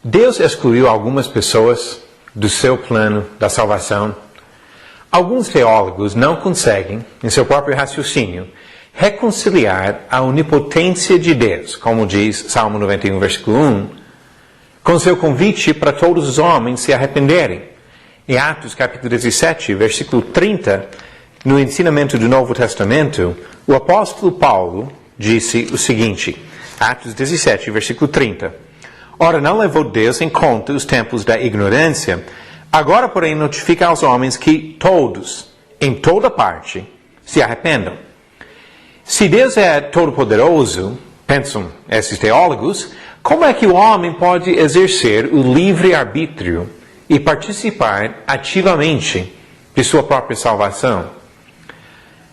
Deus excluiu algumas pessoas do seu plano da salvação. Alguns teólogos não conseguem, em seu próprio raciocínio, reconciliar a onipotência de Deus, como diz Salmo 91, versículo 1, com seu convite para todos os homens se arrependerem. Em Atos capítulo 17, versículo 30, no ensinamento do Novo Testamento, o apóstolo Paulo disse o seguinte, Atos 17, versículo 30, Ora, não levou Deus em conta os tempos da ignorância, agora, porém, notifica aos homens que todos, em toda parte, se arrependam. Se Deus é todo-poderoso, pensam esses teólogos, como é que o homem pode exercer o livre-arbítrio e participar ativamente de sua própria salvação?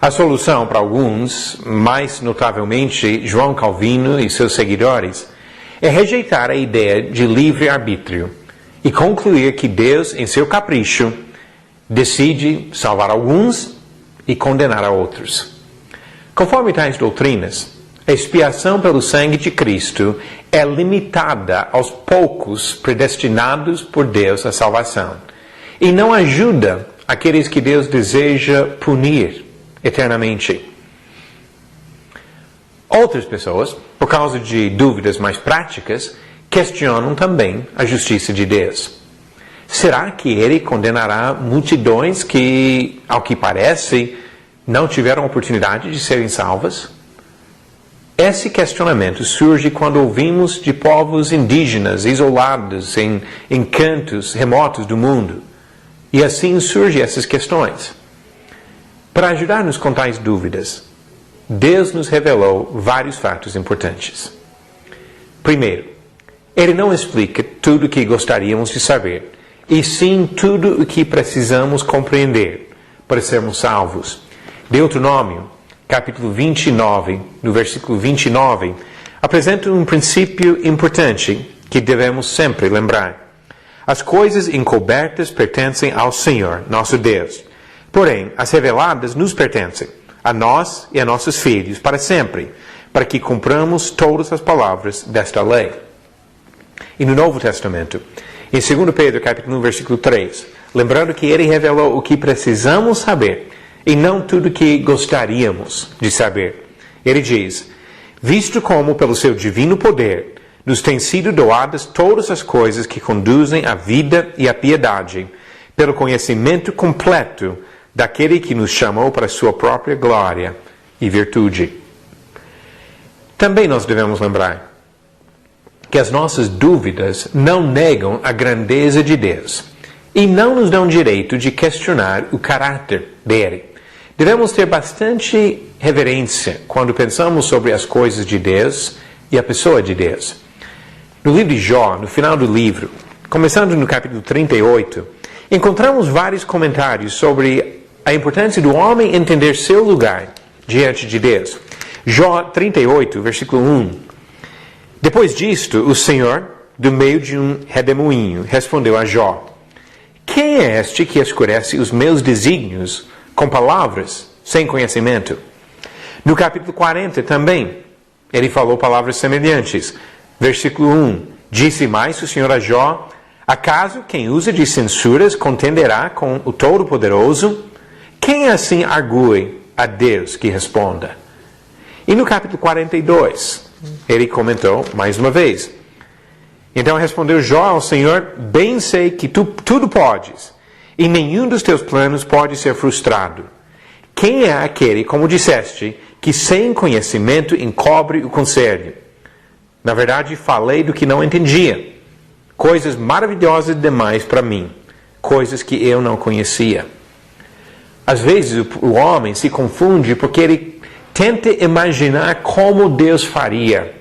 A solução para alguns, mais notavelmente João Calvino e seus seguidores, é rejeitar a ideia de livre-arbítrio e concluir que Deus, em seu capricho, decide salvar alguns e condenar a outros. Conforme tais doutrinas, a expiação pelo sangue de Cristo é limitada aos poucos predestinados por Deus à salvação e não ajuda aqueles que Deus deseja punir eternamente. Outras pessoas, por causa de dúvidas mais práticas, questionam também a justiça de Deus. Será que Ele condenará multidões que, ao que parece, não tiveram oportunidade de serem salvas? Esse questionamento surge quando ouvimos de povos indígenas isolados em cantos remotos do mundo. E assim surgem essas questões. Para ajudar-nos com tais dúvidas, Deus nos revelou vários fatos importantes. Primeiro, Ele não explica tudo o que gostaríamos de saber, e sim tudo o que precisamos compreender para sermos salvos. Deuteronômio, capítulo 29, no versículo 29, apresenta um princípio importante que devemos sempre lembrar. As coisas encobertas pertencem ao Senhor, nosso Deus. Porém, as reveladas nos pertencem, a nós e a nossos filhos, para sempre, para que cumpramos todas as palavras desta lei. E no Novo Testamento, em 2 Pedro, capítulo 1, versículo 3, lembrando que Ele revelou o que precisamos saber, e não tudo o que gostaríamos de saber. Ele diz, visto como, pelo seu divino poder, nos têm sido doadas todas as coisas que conduzem à vida e à piedade, pelo conhecimento completo daquele que nos chamou para a sua própria glória e virtude. Também nós devemos lembrar que as nossas dúvidas não negam a grandeza de Deus e não nos dão direito de questionar o caráter dele. Devemos ter bastante reverência quando pensamos sobre as coisas de Deus e a pessoa de Deus. No livro de Jó, no final do livro, começando no capítulo 38, encontramos vários comentários sobre a importância do homem entender seu lugar diante de Deus. Jó 38, versículo 1. Depois disto, o Senhor, do meio de um redemoinho, respondeu a Jó, quem é este que escurece os meus desígnios com palavras sem conhecimento? No capítulo 40 também, ele falou palavras semelhantes. Versículo 1. Disse mais o Senhor a Jó, acaso quem usa de censuras contenderá com o Todo-Poderoso? Quem assim argue a Deus que responda? E no capítulo 42, ele comentou mais uma vez. Então respondeu Jó ao Senhor, bem sei que tu tudo podes, e nenhum dos teus planos pode ser frustrado. Quem é aquele, como disseste, que sem conhecimento encobre o conselho? Na verdade, falei do que não entendia, coisas maravilhosas demais para mim, coisas que eu não conhecia. Às vezes o homem se confunde porque ele tenta imaginar como Deus faria,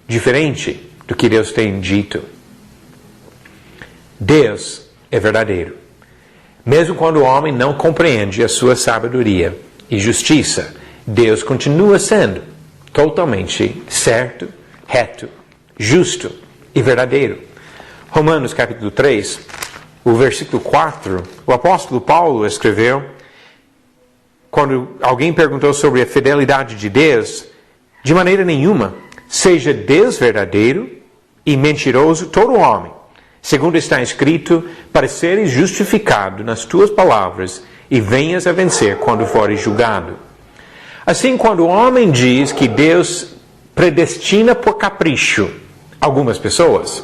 diferente do que Deus tem dito. Deus é verdadeiro. Mesmo quando o homem não compreende a sua sabedoria e justiça, Deus continua sendo totalmente certo, reto, justo e verdadeiro. Romanos capítulo 3, o versículo 4, o apóstolo Paulo escreveu, quando alguém perguntou sobre a fidelidade de Deus, de maneira nenhuma, seja Deus verdadeiro e mentiroso todo homem, segundo está escrito, para seres justificado nas tuas palavras e venhas a vencer quando fores julgado. Assim, quando o homem diz que Deus predestina por capricho algumas pessoas,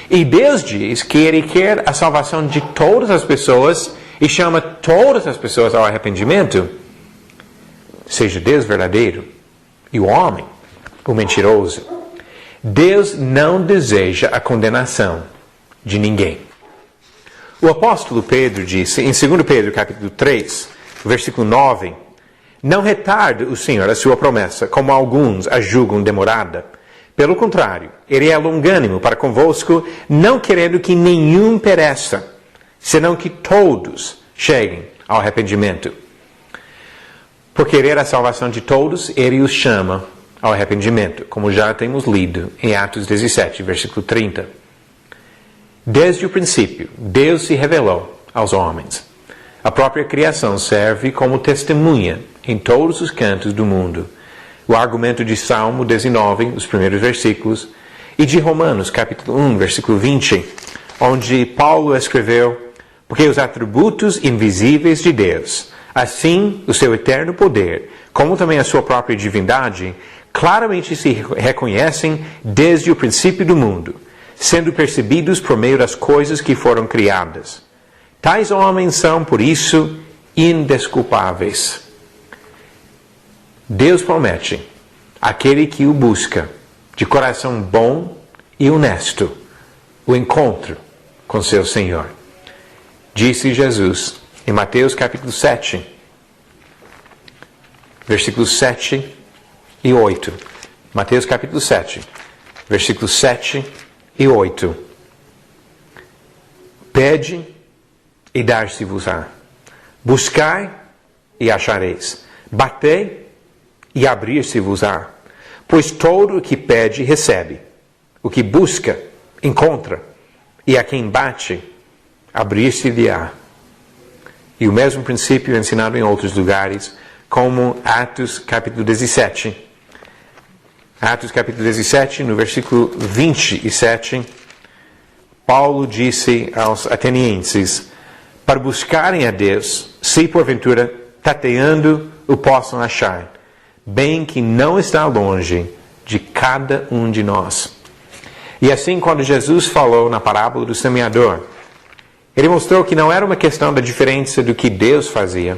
e Deus diz que Ele quer a salvação de todas as pessoas e chama todas as pessoas ao arrependimento, seja Deus verdadeiro e o homem, o mentiroso. Deus não deseja a condenação de ninguém. O apóstolo Pedro disse, em 2 Pedro capítulo 3, versículo 9, não retarde o Senhor a sua promessa, como alguns a julgam demorada. Pelo contrário, Ele é longânimo para convosco, não querendo que nenhum pereça, senão que todos cheguem ao arrependimento. Por querer a salvação de todos, Ele os chama ao arrependimento, como já temos lido em Atos 17, versículo 30. Desde o princípio, Deus se revelou aos homens. A própria criação serve como testemunha em todos os cantos do mundo. O argumento de Salmo 19, os primeiros versículos, e de Romanos, capítulo 1, versículo 20, onde Paulo escreveu, porque os atributos invisíveis de Deus, assim o seu eterno poder, como também a sua própria divindade, claramente se reconhecem desde o princípio do mundo, sendo percebidos por meio das coisas que foram criadas. Tais homens são, por isso, indesculpáveis. Deus promete àquele que o busca, de coração bom e honesto, o encontro com seu Senhor. Disse Jesus em Mateus capítulo 7, versículos 7 e 8. Mateus capítulo 7, versículos 7 e 8. Pede e dar-se-vos-á. Buscai e achareis. Batei e abrir-se-vos-á. Pois todo o que pede, recebe. O que busca, encontra. E a quem bate, abrir-se-lhe-á. E o mesmo princípio é ensinado em outros lugares, como Atos capítulo 17. Atos capítulo 17, no versículo 27, Paulo disse aos atenienses, para buscarem a Deus, se porventura tateando o possam achar, bem que não está longe de cada um de nós. E assim, quando Jesus falou na parábola do semeador, Ele mostrou que não era uma questão da diferença do que Deus fazia.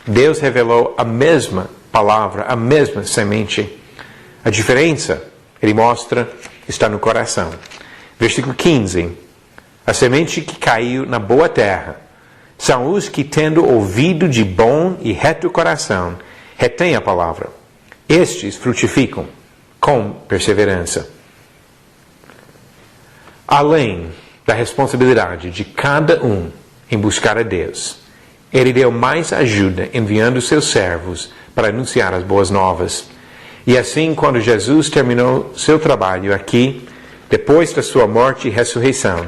Deus revelou a mesma palavra, a mesma semente. A diferença, Ele mostra, está no coração. Versículo 15. A semente que caiu na boa terra são os que, tendo ouvido de bom e reto coração, retêm a palavra. Estes frutificam com perseverança. Além da responsabilidade de cada um em buscar a Deus, Ele deu mais ajuda enviando seus servos para anunciar as boas novas. E assim, quando Jesus terminou seu trabalho aqui, depois da sua morte e ressurreição,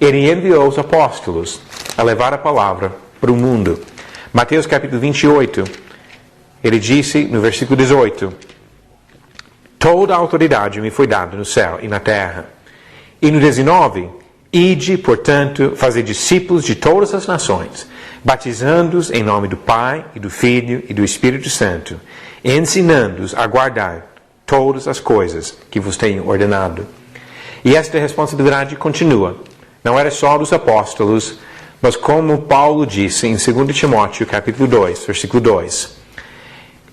Ele enviou os apóstolos a levar a palavra para o mundo. Mateus capítulo 28, Ele disse no versículo 18, toda a autoridade me foi dada no céu e na terra. E no 19, ide, portanto, fazer discípulos de todas as nações, batizando-os em nome do Pai, e do Filho, e do Espírito Santo, ensinando-os a guardar todas as coisas que vos tenho ordenado. E esta responsabilidade continua. Não era só dos apóstolos, mas como Paulo disse em 2 Timóteo, capítulo 2, versículo 2.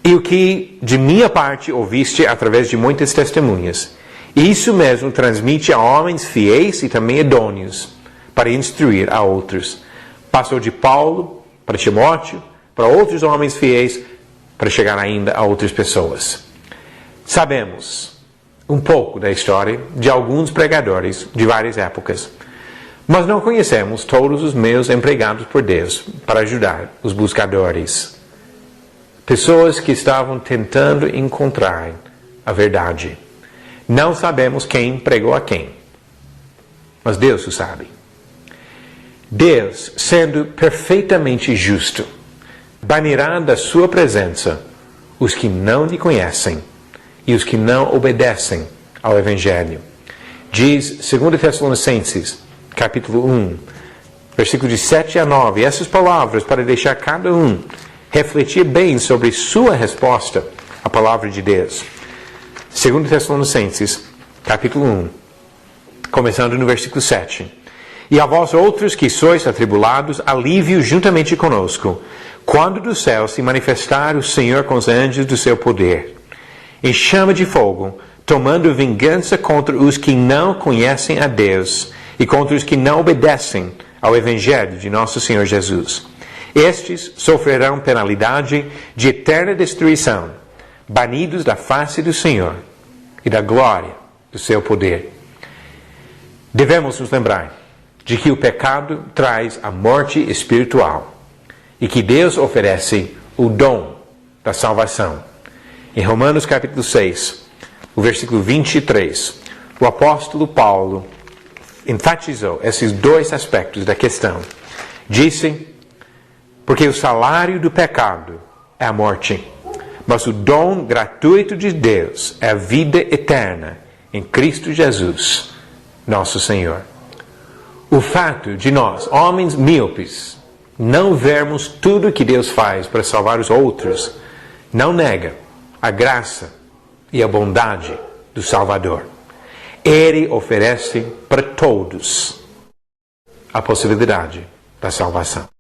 E o que de minha parte ouviste através de muitas testemunhas, isso mesmo transmite a homens fiéis e também idôneos, para instruir a outros. Passou de Paulo para Timóteo, para outros homens fiéis, para chegar ainda a outras pessoas. Sabemos um pouco da história de alguns pregadores de várias épocas, mas não conhecemos todos os meios empregados por Deus para ajudar os buscadores. Pessoas que estavam tentando encontrar a verdade. Não sabemos quem pregou a quem, mas Deus o sabe. Deus, sendo perfeitamente justo, banirá da sua presença os que não lhe conhecem e os que não obedecem ao Evangelho. Diz 2 Tessalonicenses, capítulo 1, versículos de 7 a 9. Essas palavras para deixar cada um refletir bem sobre sua resposta à palavra de Deus. 2 Tessalonicenses, capítulo 1, começando no versículo 7. E a vós outros que sois atribulados, alívio juntamente conosco, quando do céu se manifestar o Senhor com os anjos do seu poder, em chama de fogo, tomando vingança contra os que não conhecem a Deus e contra os que não obedecem ao Evangelho de nosso Senhor Jesus. Estes sofrerão penalidade de eterna destruição, banidos da face do Senhor e da glória do seu poder. Devemos nos lembrar de que o pecado traz a morte espiritual e que Deus oferece o dom da salvação. Em Romanos capítulo 6, o versículo 23, o apóstolo Paulo enfatizou esses dois aspectos da questão. Disse, porque o salário do pecado é a morte, mas o dom gratuito de Deus é a vida eterna em Cristo Jesus, nosso Senhor. O fato de nós, homens míopes, não vermos tudo que Deus faz para salvar os outros, não nega a graça e a bondade do Salvador. Ele oferece para todos a possibilidade da salvação.